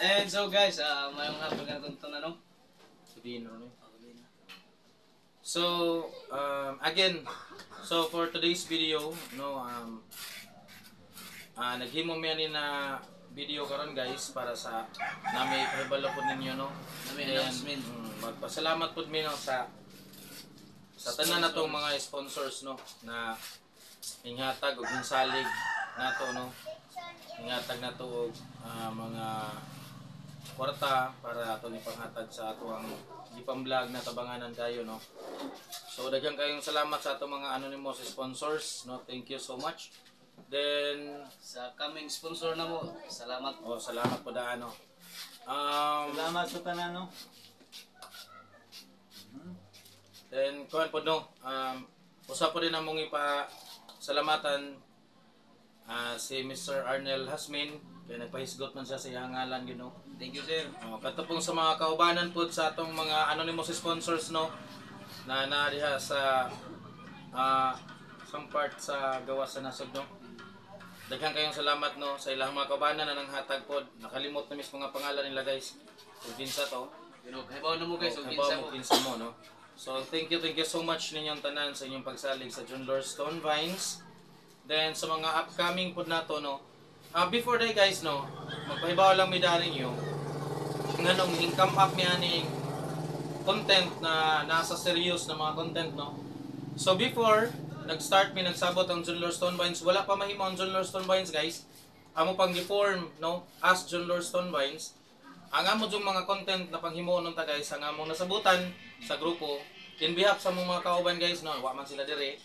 And so guys, mayroong hapon na itong tanong. Sabihin mo. So, again, so for today's video, no, naghimo mi ani na video karon guys para sa nami pahibalo po ninyo, no. Nami announcement. Magpasalamat pud mi no sa tanan natong mga sponsors, no, na inghatag og hinsalig nato, no. Inghatag nato og mga kwarta para ato ni panghatag sa ato ang gipang-vlog na tabanganan kayo, no. So daghang kayong salamat sa ato mga anonymous sponsors, no. Thank you so much. Then Sa coming sponsor na mo, salamat. oh, salamat po da ano. Salamat sa tanan, no. Then kuan po, no. Usa po din among ipa salamatan si Mr. Arnel Hasmin kay nagpahisgot man siya sa iyang ngalan, you know. Thank you, sir. Kato pong sa mga kaubanan po sa atong mga anonymous sponsors, no, na nariha sa some part sa gawas sa nasod, no. Daghang kayong salamat, no, sa ilang mga kaubanan na nanghatag pod. Nakalimot na mis mga pangalan nila guys. Kung kinsa to. Pero kahibaw na mo guys, ug Halimbawa kinsa mo. mo kinsa mo, no. So thank you so much ninyong tanan sa inyong pagsalig sa John Lord Stone Vines. Then sa mga upcoming pod nato, no. Before that guys, no, magpahibaw lang mi dali niyo nganong income up mi aning content na nasa serious na mga content, no. So before nag-start mi nagsabot ang John Lord Stone Vines, wala pa mahimo ang John Lord Stone Vines guys. Amo pang gi-form, no, as John Lord Stone Vines. Ang amo yung mga content na panghimo nun ta guys, ang among nasabutan sa grupo in behalf sa mga kauban guys, no, wa man sila dire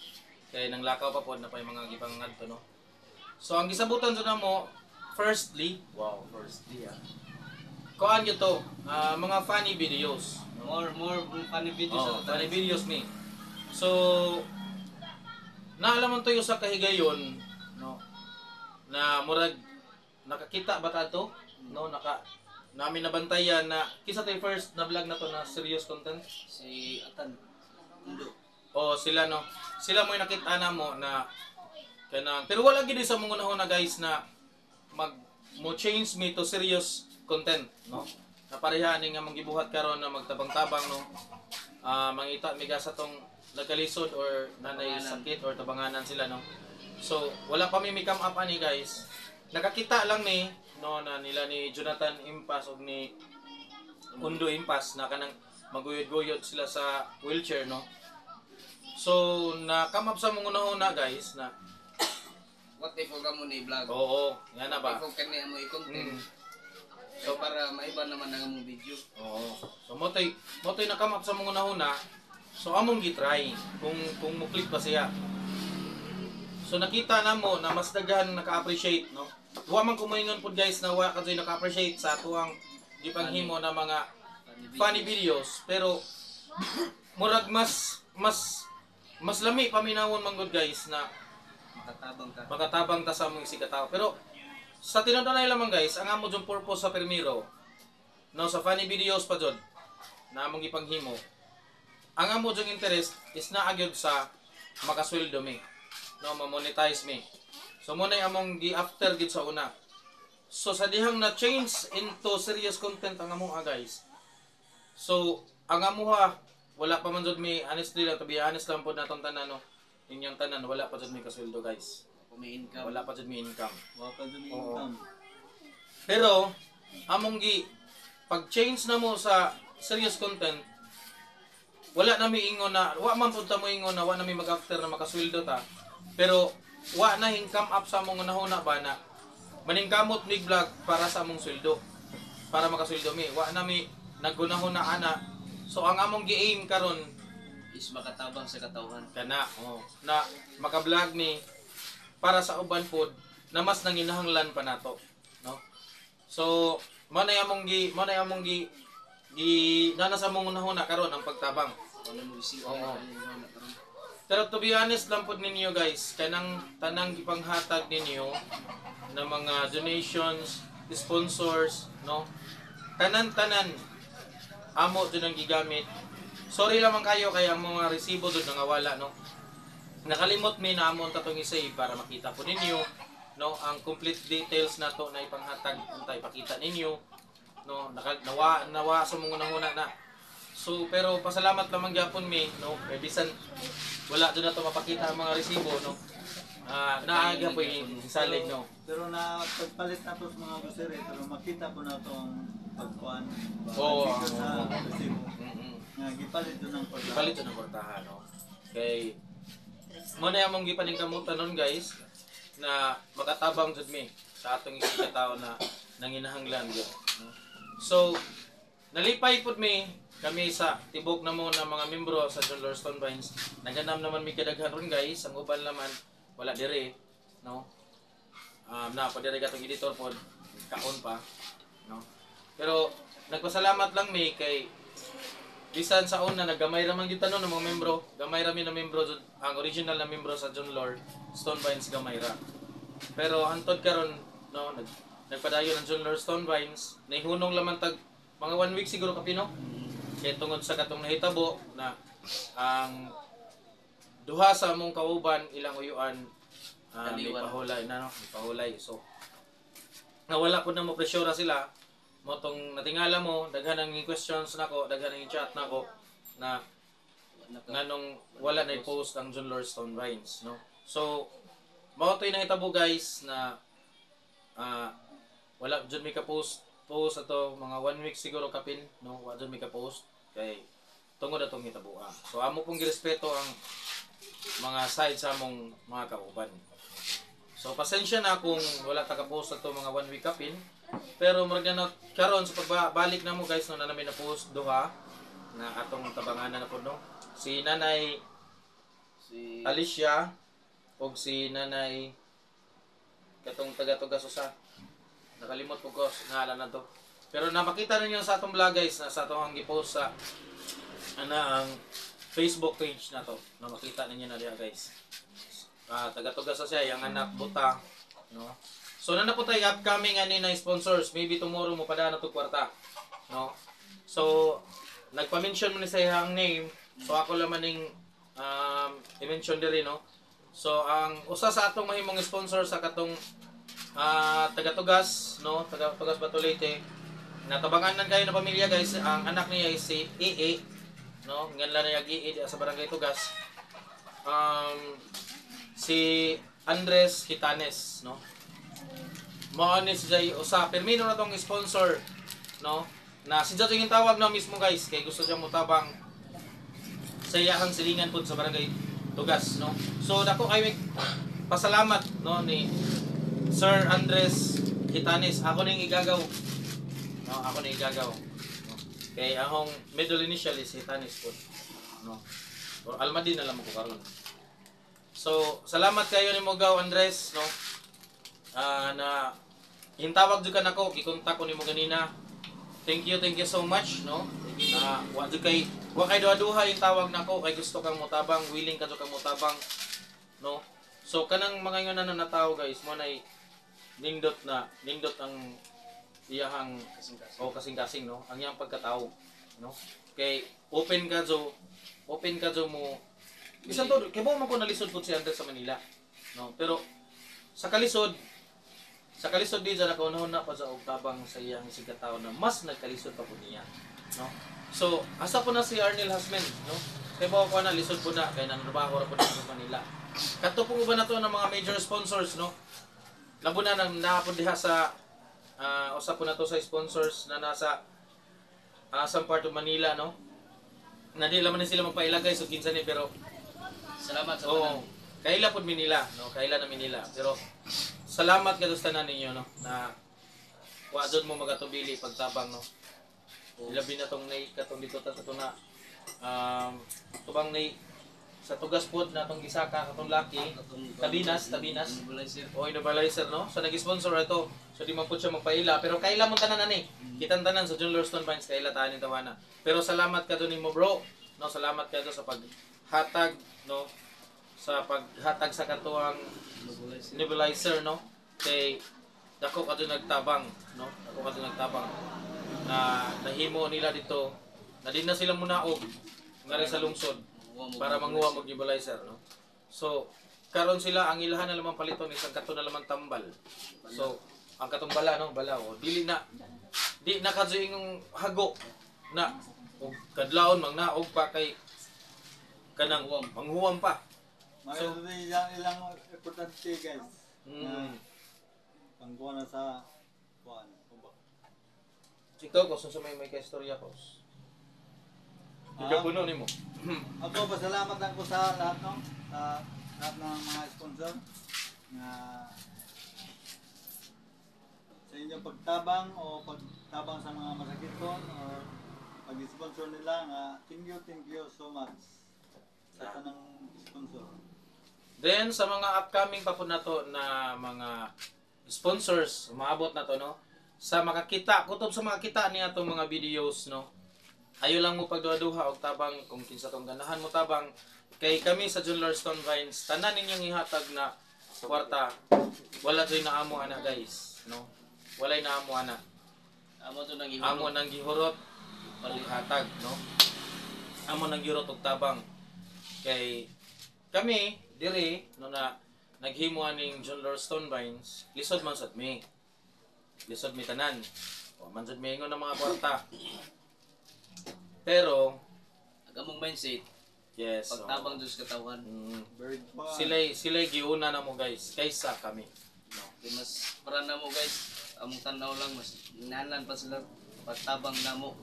kay nang lakaw pa pod na pa yung mga gipang ngadto, no. So ang gisabutan jud namo firstly, kuan gyud to, mga funny videos. More funny videos Oh, sa funny videos mi. So naalaman to yung sa kahigayon, no, na murag nakakita ba ta to, no, namin nabantayan na kisa tayo first na vlog na to na serious content. si Atan. Undo. O sila, no, sila mo yung nakita na mo na kanang, pero wala gid sa mga una guys na mo change me to serious content, no, na pareha ni nga mong gibuhat karon na magtabang-tabang, no, mangita miga sa tong nagkalisod or nanay sakit or tabanganan sila, no. So wala pa mi come up ani guys, nakakita lang ni, no, na nila ni Jonathan Impas ug ni Undo Impas na kanang maguyod-guyod sila sa wheelchair, no. So na come up sa mga una guys na What if huwag mo ni vlog? oo, yan na ba. If huwag ka niya mo i-content. So para maiba naman ang mong video. Oo. So motoy na come up sa mga una. So among gitry kung mo click pa siya. So nakita namo na mas daghan naka-appreciate, no. Wa man kumoingon pud guys na wa kadto naka-appreciate sa atuang gipanghimo na mga funny videos, pero murag mas lami paminawon man gud guys na makatabang ta sa among sigataw. Pero sa tinudalay lamang guys, ang amo yung purpose sa permiro, no, sa funny videos pa jud na among ipanghimo, ang amo yung interest is na agyod sa makasweldo mi, no, ma-monetize mi. So mo na among gi-after gid sa una. So sa dihang na change into serious content ang amo guys. So ang amo wala pa man jud mi, honestly lang, to be honest lang pod natong tanan, no. Inyong tanan wala pa jud mi kasweldo guys. May income. Wala pa jud mi income. Wa pa dun Oo. income. Pero among pag-change na mo sa serious content, wala na mi ingon na, wa man pud ta mo ingon na wa na mi mag-after na makasweldo ta. Pero wa na income up sa among unahuna ba na maningkamot mig vlog para sa among sweldo. Para makasweldo mi, wa na mi nagunahon na ana. So ang among gi-aim karon Is makatabang sa katawhan. kana, na maka-vlog ni para sa uban pod na mas nanginahanglan pa nato, no. So mo na among gi nana sa mong unahuna karon ang pagtabang. Wala mo receive. Oo. Pero to be honest lang pod ninyo guys, kanang tanang gipanghatag ninyo na mga donations, sponsors, no, tanan amo dun ang gigamit. Sorry lamang kayo kaya ang mga resibo doon nangawala, no. Nakalimot mi na amon tatong isay para makita po ninyo, no, ang complete details nato na ipanghatag untay ipakita ninyo. no, nawa sa mga una na. So pero pasalamat lamang gyapon mi, no, kay bisan wala doon na to mapakita ang mga resibo, no. Naaga po yung salig, no. Pero na pagpalit na to sa mga grocery, pero makita po na itong pagkuhan. Oo. Sa resibo. Mm-mm. Nga, gipalit doon ng pagkuhan. Ipalit yun ang kwartahan, no. Kay mo na among gipaningkamutan nun, guys, na makatabang jud mi sa atong ikatao na nanginahanglan gyud, no. So nalipay pud mi kami sa tibok na mo na mga membro sa John Lord Stone Vines. Naganam naman mi kadaghan ron, guys. Ang uban naman wala dire, no. Na pa dire gatong editor pod kaon pa, no. Pero nagpasalamat lang mi kay bisan sa una nagamay ra man gyud tanon ng mga membro, gamay ra mi na membro jud, ang original na membro sa John Lord Stone Vines gamay ra. Pero hantod karon, no, nagpadayon ang John Lord Stone Vines, nahunong laman tag mga 1 week siguro kapino. Kaya tungod sa katong nahitabo na ang duha sa among kauban ilang uyuan may pahulay na, no, may pahulay. So nawala po na mo presyura sila mo tong natingala mo, daghan ang questions nako, daghan ang chat nako na nganong wala na i-post ang John Lord Stone Vines, no. So mao toy nahitabo, guys, na wala jud mi ka post ato mga 1 week siguro kapin, no, wala jud mi ka post kay tungod atong hitabuha. So amo pong girespeto ang mga side sa among mga kauban. So pasensya na kung wala ta ka post ato mga 1 week kapin, pero murag na karon sa pagbalik na mo, guys, no, na namin na post duha na atong tabanganan na po, no. Si Nanay Alicia og si Nanay katong taga-tugas usa. Nakalimot po ko ngalan na to. Pero namakita ninyo sa atong vlog, guys, na sa atong gi-post sa ang Facebook page na to. Namakita ninyo na diha, guys. Taga-tugas siya, yung anak buta, no. So na po tayo upcoming ani na sponsors. Maybe tomorrow mo padana to kwarta, no. So nagpa-mention mo ni sa iyang name. So ako laman ning i-mention diri, no. So ang usa sa atong mahimong sponsor sa katong taga-tugas, no, taga-tugas Batulete, natabangan kayo na pamilya, guys. Ang anak niya ay si EE, no, nganlan na EE sa barangay Tugas. Si Andres Hitanes, no. Mao ni siya usa permino na tong sponsor, no, na si Jato yung tawag na mismo, guys, kay gusto siya mutabang sa iyang silingan pud sa barangay Tugas, no. So dako ay pasalamat, no, ni Sir Andres Hitanes. Ako ning igagaw, no, ako ning igagaw, no. Kay akong middle initial is Hitanes po, no, or Almadin na lang ko karon. So salamat kayo ni Mogaw Andres, no, na hintawag jud ka nako, gikontak ko nimo ganina. Thank you so much, no. Wa kay duha-duha yung tawag nako, kay gusto kang mutabang, willing ka jud kang mutabang, no. So kanang mga ngayon na natawo, guys, mo nay nindot ang iyahang kasing-kasing, no, ang iyang pagkatao, no. Kay open ka jo mo bisan to kay mo ko nalisod pud si Andres sa Manila, no. Pero sa kalisod di na kaunahon na pa sa tabang sa iyang sigataw na mas nagkalisod pa po niya, no. So asa po na si Arnel Hasmen, no, kay mo ko na lisod po na kay nanrabaho ra po sa Manila. Kadto po ba na to ng mga major sponsors, no. Labo na nang naapod diha sa usa po na to sa sponsors na nasa some part of Manila, no. Na di laman sila magpailagay so kinsa ni, pero Salamat sa oo, kaila pod mi nila, no, kaila na mi nila. Pero salamat kadto tanan ninyo, no, na wa jud mo magatubili pagtabang, no. Ilabi na tong nay katong dito ta to na tubang nay sa tugas pod natong gisaka katong laki tabinas o innovalizer, no. So nag-sponsor ito, so di man pud siya magpaila, pero kaila mo tanan ani, kitang tanan sa John Lord Stone Vines kaila tanan tawana. Pero salamat kadto nimo, bro, no, salamat kadto sa paghatag, no, sa paghatag sa katuang nebulizer, no. Kay dako kadto nagtabang, no, dako kadto nagtabang na nahimo nila dito na di na sila munaog ngari sa lungsod para manguha og nebulizer, no. So karon sila ang ilahan na lamang paliton isang kato na lamang tambal. So ang katong bala, no, bala o dili na di nakaduyong hago na og kadlawon magnaog pa kay kanang manghuwam pa. So, ilang importante guys. Mm. Pangkuha na sa kuan. Ikaw ko sa may kaistorya ko. Ikaw puno nimo. Ako pasalamat ako sa lahat no, sa lahat ng mga sponsor na sa inyong pagtabang o pagtabang sa mga masakiton or pag-sponsor nila nga thank you so much sa tanang sponsor. Then sa mga upcoming pa po na to na mga sponsors, maabot na to no. Sa makakita, kutob sa makakita niya itong mga videos no. Ayo lang mo pagduha-duha og tabang kung kinsa tong ganahan mo tabang kay kami sa John Stone Vines tanan ninyong ihatag na kwarta. Wala joy na amo ana guys no. Walay na amo ana. Amo to nang Amo nang gihurot palihatag no. Amo nang gihurot og tabang kay kami diri no na naghimo aning John Stone Vines lisod man sad mi. Lisod mi tanan. O man sad mi ingon ng mga kwarta. Pero agamong mindset yes. pagtabang dos katawan. Bird pa. Sila giuna na mo guys kaysa kami. No. Kaya mas para na mo guys, among tanaw lang mas inanan pa sila pagtabang namo.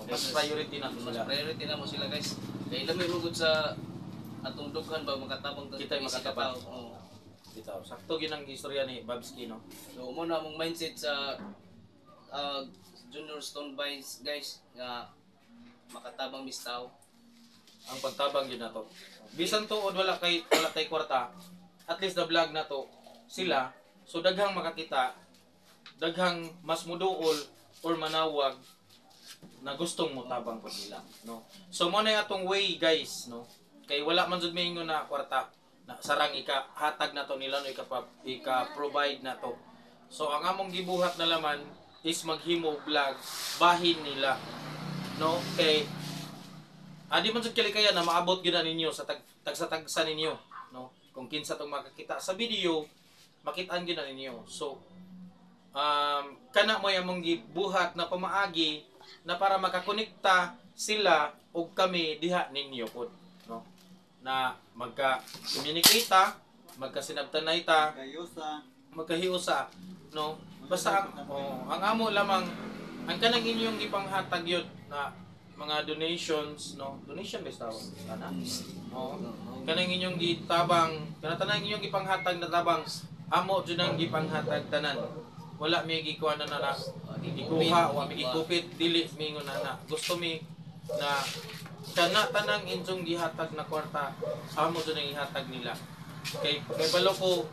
Mas priority na to Mas sila. priority na mo sila guys. Kaya lamay mugod sa atong dughan ba makatabang Kita'y makatabang. Oo. Bitaw. Sakto ginang istorya ni Babski no. So mo na among mindset sa Junior Stone Vines guys nga makatabang mistaw. Ang pagtabang yun na to. Bisan tuod wala kay kwarta. At least na vlog na to sila. So daghang makakita, daghang mas muduol or manawag na gustong mo tabang po nila, no. So mo na atong way guys, no. Kay wala man jud maingon na kwarta na sarang ika hatag na to nila no ika provide na to. So ang among gibuhat na laman is maghimo vlog bahin nila, no. Kay adi man jud kalikaya na maabot gyud na ninyo sa tagsa ninyo, no. Kung kinsa tong makakita sa video, makitaan gyud na ninyo. So kana mo among gibuhat na pamaagi na para makakonekta sila ug kami diha ninyo pod, no. Na magka-communicate ta, magkasinabtanay ta, Kayosa. magkahiusa, no. Basta ang amo lamang ang kanang inyong gipanghatag yun na mga donations, no. Donation ba tawag kana? Oo. Kanang inyong gitabang, kanang inyong gipanghatag na tabang amo jud ang gipanghatag tanan. Wala mi gikuha na gikuha wa mi gikupit dili mingon na. Gusto mi na kana tanang inyong gihatag na kwarta amo jud ang ihatag nila. Kay balo ko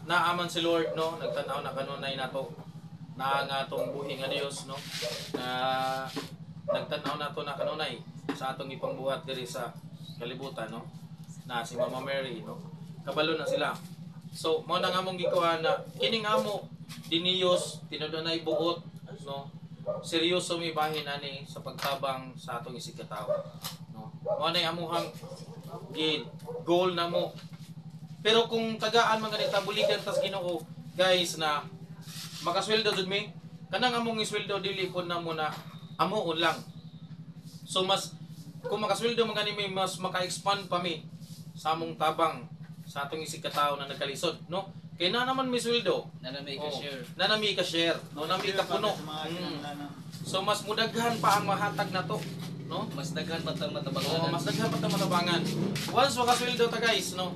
naaman si Lord no, nagtan-aw na kanunay nato na nga atong buhi nga Dios no. Na nagtan-aw nato na kanunay sa atong ipangbuhat diri sa kalibutan no. Na si Mama Mary no. Kabalo na sila. So mao nang among gikuha na kining amo diniyos tinudunay buot no. Seryoso mi bahin ani sa pagtabang sa atong isigkatawo no. Mao nay amuhang goal na mo. Pero kung tagaan man ganita buligan tas Ginoo guys na makasweldo jud mi kanang among isweldo dili pud na mo na amuon lang. So mas kung makasweldo man gani mi mas maka-expand pa mi sa among tabang sa atong isigkatawo na nagkalisod no. Kay na naman may sweldo. Nanami ka share. Nanami ka share. No, nami ka puno. So mas mudaghan pa ang mahatag na to, no? Mas daghan pa tang matabangan. Mas daghan pa tang matabangan. Once makasweldo ta guys, no.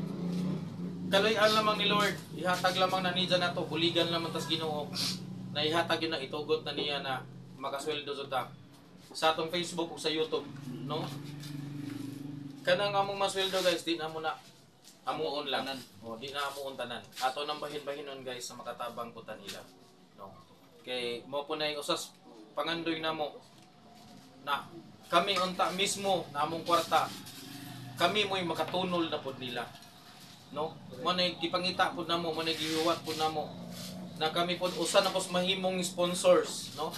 Kaloy-an lamang ni Lord, ihatag lamang na niya na to, buligan lamang tas Ginoo. Na ihatag yun na itugot na niya na makasweldo jud ta sa atong Facebook o sa YouTube, no? Kanang among masweldo guys, di na mo na amuon lang. O, di na amuon tanan. Ato nang bahin-bahinon guys sa makatabang puta nila. No. Kay mo po na yung usas pangandoy na mo na kami unta mismo na among kwarta. Kami mo'y makatunol na pod nila. No? Mo na gipangita pod namo, mo na gihuwat pod namo na kami pod usa na pos mahimong sponsors, no?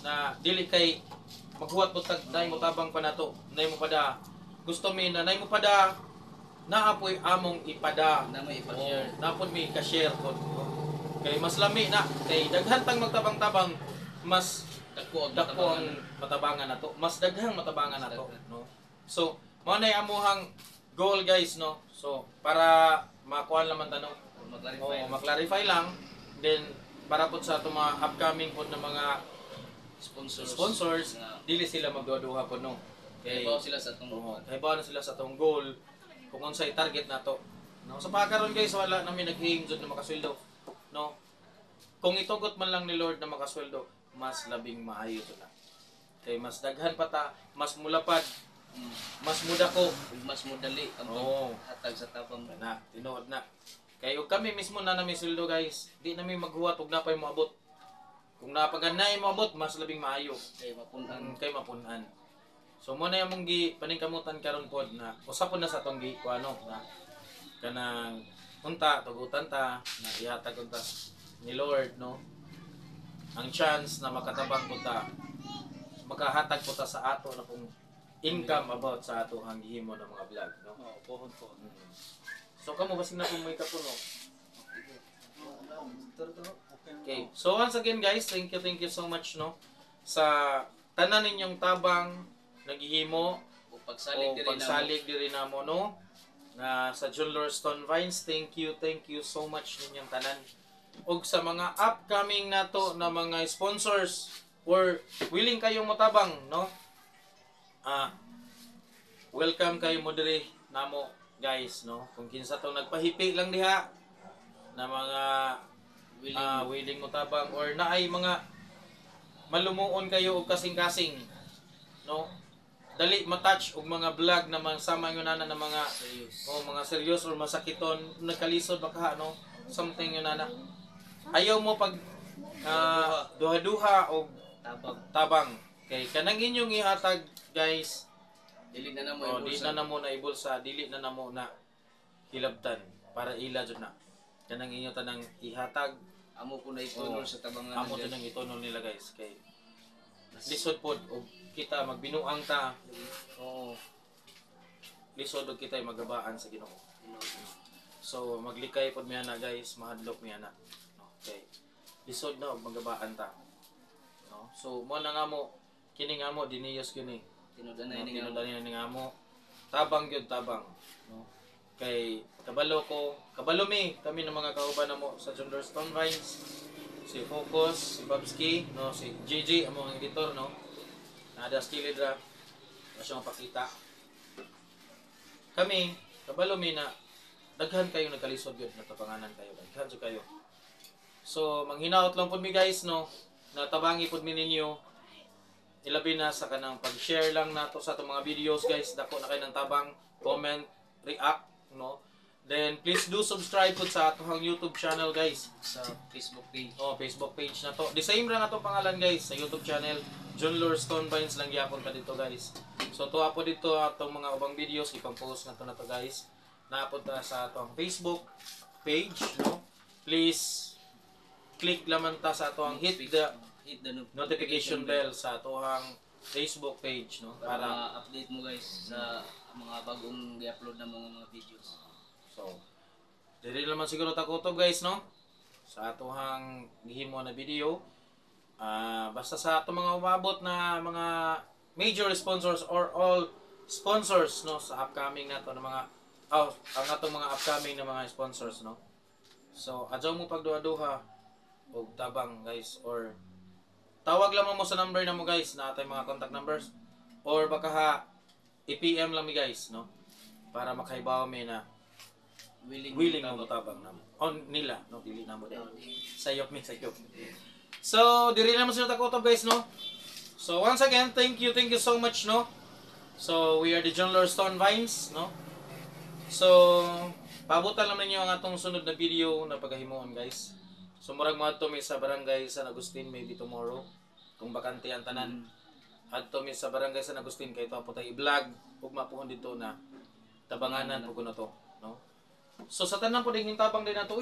Na dili kay maghuwat pod tag nay mo tabang pa nato. Nay mo pada gusto mi na nay mo pada naapoy among ipada Na may ipa-share. napod mi ka-share pod kay mas lami na kay daghan tang magtabang-tabang mas dako ang matabangan nato, mas daghang matabangan nato, no. So mo na amuhang goal guys, no. So para makuha naman tanong, ma-clarify lang, then para po sa ato mga upcoming po na mga sponsors, dili sila magduha-duha po, no. Kaya bawa sila sa itong Kaya na sila sa tong goal kung unsay target nato, no. So pagkaron guys, wala namin nag-aim jud na makasweldo, no. Kung itugot man lang ni Lord na makasweldo, mas labing maayo to na. Kay mas daghan pa ta, mas mulapad, mas mudako, mas mudali ang hatag sa tabang na tinuod na. Kay ug kami mismo na nami sweldo guys, di nami maghuwat ug napay moabot. Kung napaganay moabot, mas labing maayo kay mapunan. So mo na yung gi paningkamutan karon pod na usapon na sa tong gi kuano na kanang unta tugutan ta na ihatag unta ni Lord, no. Ang chance na makatabang po ta, makahatag po ta sa ato na pong income about sa ato ang gihimo ng mga vlog, no. Pohon po. So kamo basig na pong may kapuno. Okay. Okay. So once again guys, thank you so much, no, sa tanan ninyong tabang nagihimo o pagsalig diri namo, no, na sa John Stone Vines. Thank you so much ninyong tanan. Og sa mga upcoming nato na mga sponsors or willing kayong motabang, no, welcome kayo mo diri namo guys, no. Kung kinsa tong nagpahipi lang diha na mga willing motabang or naay mga malumuon kayo og kasing-kasing, no, dali matouch og mga vlog na sama yun na mga mga serious or masakiton, nagkalisod baka, no, something yun na ayaw mo pag duha-duha o tabang. Kay kanang inyong ihatag guys, dili na namo di na namo na ibulsa, dili na namo na hilabtan para ila jud na. Kanang inyo tanang ihatag, amo ko na itunol sa tabangan. Amo tanang itunol nila guys, kay lisod pod og kita magbinuang ta. Lisod og kita magabaan sa Ginoo. So maglikay pod miya na guys, mahadlok miya na. Okay. Lisod na og magabaan ta. No? So mo na nga mo kini nga mo diniyos kini. Tinudanay ni nga mo. Tabang gyud tabang, no. Kay kabalo mi kami ng mga kauban namo sa John Stone Vines. Si Focus, si Babski, no, si JJ amo ang editor, no. Nada skilled ra. Masyo pakita. Kami kabalo mi na daghan kayo nagkalisod gyud na tabanganan kayo. Daghan jud kayo. So, manghinaot lang po mi guys, no, na tabangi po mi ninyo. Ilabi na sa kanang pag-share lang nato sa itong mga videos guys. Dako na kayo ng tabang, comment, react, no. Then, please do subscribe po sa atong YouTube channel guys. Sa Facebook page. Facebook page na to. The same lang atong pangalan guys sa YouTube channel. John Stone Vines lang gyapon pa dito guys. So, tuwa po dito atong mga ubang videos. Ipang-post na to guys. Napunta sa atong Facebook page, no. Please click lamang ta sa ato ang hit the notification bell sa ato ang Facebook page, no, para update mo guys sa mga bagong i-upload na mga videos. So dili naman siguro ta kutob guys, no, sa ato ang gihimo na video. Basta sa ato mga umabot na mga major sponsors or all sponsors, no, sa upcoming nato na mga ang atong mga upcoming na mga sponsors, no. So adyaw mo pagduha-duha og tabang guys, or tawag lang mo sa number na mo guys na atay mga contact numbers, or baka i-PM lang mi guys, no, para makahibaw mi na willing mo tabang na on nila, no, dili na mo din sayop. So diri na mo sila takotob guys, no. So once again, thank you so much, no. So we are the John Stone Vines, no. So pabutan lang ninyo ang atong sunod na video na pagahimoon guys. So murag mo adto mi sa barangay San Agustin maybe tomorrow kung bakante ang tanan. Adto mi sa barangay San Agustin kay to tay i-vlog ug mapuhon dito na tabanganan pug kuno to, no. So sa tanan po ding tabang din nato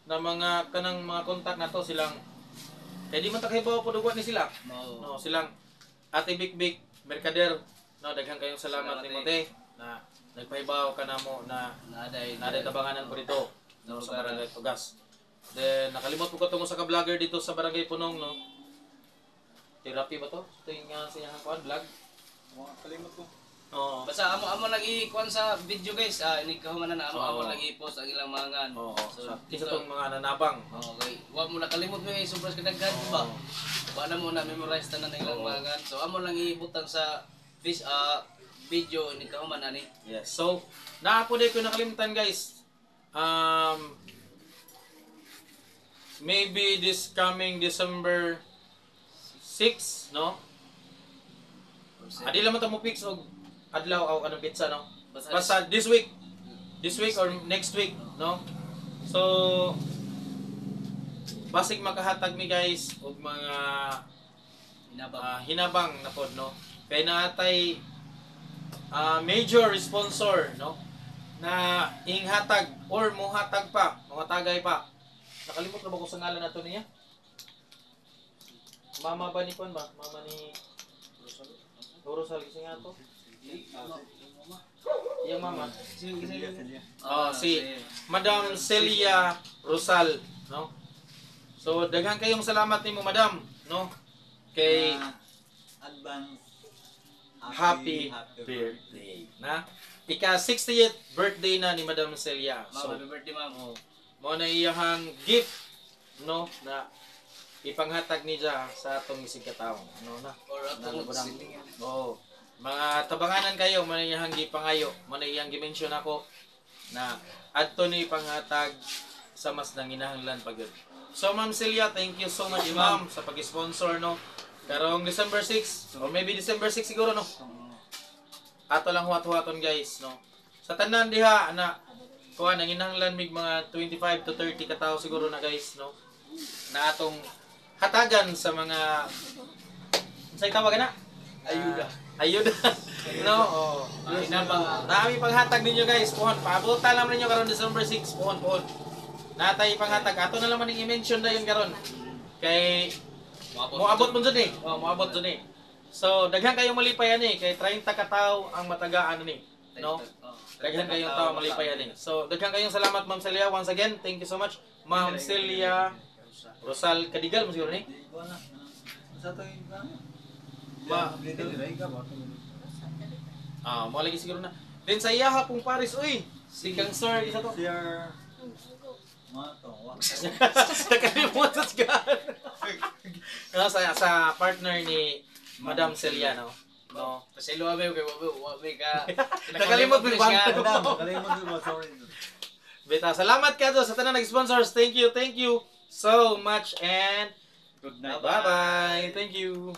na mga kanang mga kontak nato silang kay di man ta kahibaw po dugwa ni sila. No, silang Ate Bikbik Mercader, no, daghang kayong salamat ni Mote na nagpahibaw ka namo na naday tabanganan po dito, no, sa barangay Tugas. Then nakalimot po ko tungo sa ka-vlogger dito sa barangay Punong, no. Therapy ba to? Ito yung sinyang kuan vlog. Kalimot ko. Oo. Basta amo lagi kuan sa video guys. Ini kahumanan na amo Oo. lagi post ang ilang mga ngan. Oo. So, Isa tong mga nanabang. Okay. Wa mo na kalimot mo sobras kadaghan ba? Oo. Wa na mo na memorize tanan ang ilang Oo. mga ngan. So amo lang ibutang sa video ini kahumanan ni. Yes. So, naapo din ko nakalimutan guys. Maybe this coming December 6, no? Adi lang mo fix og adlaw o anong pizza, no? Basta this week or next week, no? So, basig makahatag mi guys og mga hinabang na pod, no? Kay naatay major sponsor, no? Na inghatag or mohatag pa, mga tagay pa. Nakalimot na ba ko sa ngalan nato niya? Mama ba ni Juan ba? Mama ni Rosal kasi nga to. Yung mama. Si Madam Celia Rosal, no? So daghan kayong salamat nimo Madam, no? Kay Advance happy birthday na ika 60th birthday na ni Madam Celia. So, So happy birthday ma'am. mo na iyahang gift, no, na ipanghatag niya sa atong isig katawo, no na. Or Ano atong ba nang- silingan. Oo. Mga tabanganan kayo, mo na iyahang gipangayo, mo na iyang gimension ako na adto ni panghatag sa mas nanginahanglan pagud. So Ma'am Celia, thank you so much ma'am sa pag-sponsor, no. Karong December 6 or maybe December 6 siguro, no. Ato lang huwat-huwaton guys, no. Sa tanan diha na kuha nanginahanglan mig mga 25 to 30 ka tao siguro na guys, no. Na atong hatagan sa mga say tawagan na ayuda no. Hinabang naami panghatag ninyo guys, pohon paabutan lang ninyo karon December 6 pohon natay panghatag ato na lang maning i-mention dayon karon kay moabot mo jud moabot jud ni. So daghan kayong malipay ani kay 30 ka tawo ang matagaan ni, no. Daghan kayong tao malipay ani. So daghan kayong salamat Ma'am Celia once again. Thank you so much Ma'am Celia Rosal Kadigal mo siguro ni. Di ko na. Sa to yung Mo lagi siguro na. Then sa iya pong Paris, uy. Si Kang Sir isa to. Sir Mato. Nakalimutan sa partner ni Madam Celia, no. No. Paselo ame wa ka. Nakalimot mo ba? Kalimot ko, sorry. Beta, salamat kayo sa tanan nag-sponsors. Thank you so much and Good night. bye-bye. Thank you.